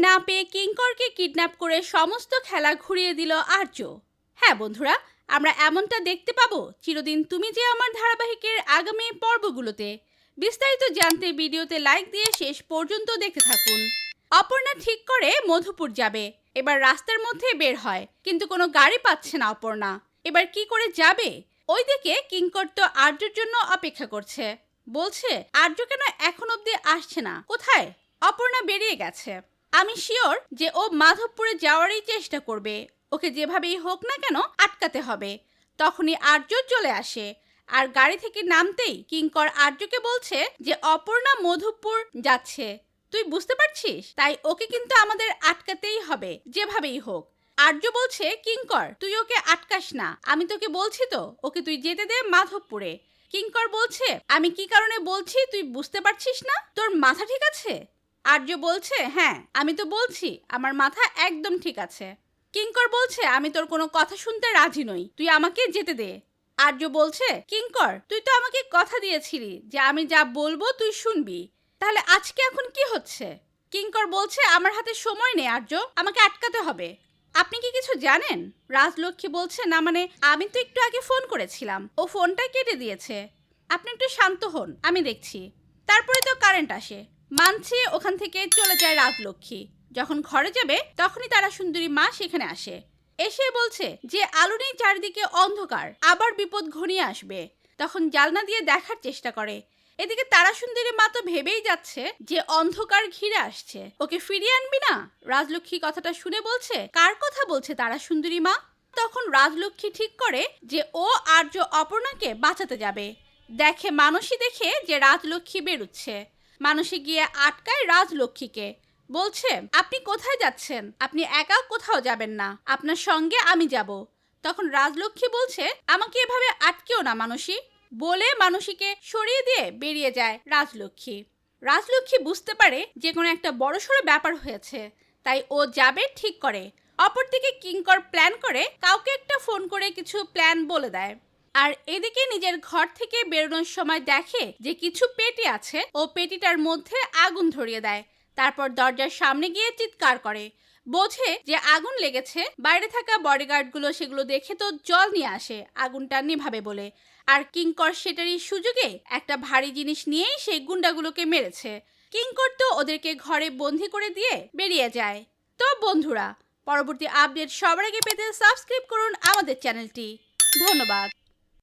না পেয়ে কিঙ্করকে কিডন্যাপ করে সমস্ত খেলা ঘুরিয়ে দিল আর্য। হ্যাঁ বন্ধুরা, আমরা এমনটা দেখতে পাবো চিরদিন তুমি যে আমার ধারাবাহিকের আগামী পর্বগুলোতে। বিস্তারিত জানতে ভিডিওতে লাইক দিয়ে শেষ পর্যন্ত দেখতে থাকুন। অপর্ণা ঠিক করে মধুপুর যাবে। এবার রাস্তার মধ্যে বের হয়, কিন্তু কোনো গাড়ি পাচ্ছে না অপর্ণা। এবার কি করে যাবে? ওইদিকে কিঙ্কর তো আর্যর জন্য অপেক্ষা করছে। বলছে আর্য কেন এখন অব্দি আসছে না, কোথায়? অপর্ণা বেরিয়ে গেছে। আমি শিওর যে ও মাধবপুরে যাওয়ারই চেষ্টা করবে। ওকে যেভাবেই হোক না কেন আটকাতে হবে। তখনই আর্য চলে আসে, আর গাড়ি থেকে নামতেই কিঙ্কর আর্যকে বলছে যে অপর্ণা মধুপুর যাচ্ছে। তুই বুঝতে পারছিস? তাই ওকে কিন্তু আমাদের আটকাতেই হবে যেভাবেই হোক। আর্য বলছে কিঙ্কর তুই ওকে আটকাস না, আমি তোকে বলছি তো ওকে তুই যেতে দে মাধবপুরে। কিঙ্কর বলছে আমি কি কারণে বলছি তুই বুঝতে পারছিস না? তোর মাথা ঠিক আছে? আর্য বলছে হ্যাঁ, আমি তো বলছি আমার মাথা একদম ঠিক আছে। কিঙ্কর বলছে আমি তোর কোনো কথা শুনতে রাজি নই, তুই আমাকে যেতে দে। আর্য বলছে কিঙ্কর তুই তো আমাকে কথা দিয়েছিলি যে আমি যা বলবো তুই শুনবি, তাহলে আজকে এখন কি হচ্ছে? কিঙ্কর বলছে আমার হাতে সময় নেই আর্য, আমাকে আটকাতে হবে। আপনি কি কিছু জানেন? রাজলক্ষ্মী বলছে না মানে আমি তো একটু আগে ফোন করেছিলাম, ও ফোনটা কেটে দিয়েছে। আপনি একটু শান্ত হন, আমি দেখছি। তারপরে তো কারেন্ট আসে, মানছি। ওখান থেকে চলে যায় রাজলক্ষ্মী। যখন ঘরে যাবে তখনই তারা সুন্দরী মা সেখানে আসে। এসে বলছে যে আলো নেই, চারিদিকে অন্ধকার, আবার বিপদ ঘনিয়ে আসবে। তখন জানলা দিয়ে দেখার চেষ্টা করে। এদিকে তারা সুন্দরী মা তো ভেবেই যাচ্ছে যে অন্ধকার ঘিরে আসছে, ওকে ফিরিয়ে আনবি না? রাজলক্ষ্মী কথাটা শুনে বলছে কার কথা বলছে তারা সুন্দরী মা? তখন রাজলক্ষ্মী ঠিক করে যে ও আর্য অপর্ণাকে বাঁচাতে যাবে। দেখে মানসী দেখে যে রাজলক্ষ্মী বেরুচ্ছে। মানসী গিয়ে আটকায় রাজলক্ষ্মীকে, বলছে আপনি কোথায় যাচ্ছেন? আপনি একা কোথাও যাবেন না, আপনার সঙ্গে আমি যাব। তখন রাজলক্ষ্মী বলছে আমাকে এভাবে আটকেও না মানসী, বলে মানসীকে সরিয়ে দিয়ে বেরিয়ে যায় রাজলক্ষ্মী। রাজলক্ষ্মী বুঝতে পারে যে কোনো একটা বড়সড় ব্যাপার হয়েছে, তাই ও যাবে ঠিক করে। অপরদিকে কিঙ্কর প্ল্যান করে কাউকে একটা ফোন করে কিছু প্ল্যান বলে দেয়। আর এদিকে নিজের ঘর থেকে বেরোনোর সময় দেখে যে কিছু পেটি আছে, ও পেটিটার মধ্যে আগুন ধরিয়ে দেয়। তারপর দরজার সামনে গিয়ে চিৎকার করে। বোঝে যে আগুন লেগেছে। বাইরে থাকা বডিগার্ডগুলো সেগুলো দেখে তো জল নিয়ে আসে আগুনটা নেভাবে বলে। আর কিঙ্কর সেটারই সুযোগে একটা ভারী জিনিস নিয়েই সেই গুন্ডাগুলোকে মেরেছে। কিঙ্কর তো ওদেরকে ঘরে বন্দি করে দিয়ে বেরিয়ে যায়। তো বন্ধুরা, পরবর্তী আপডেট সবার আগে পেতে সাবস্ক্রাইব করুন আমাদের চ্যানেলটি। ধন্যবাদ।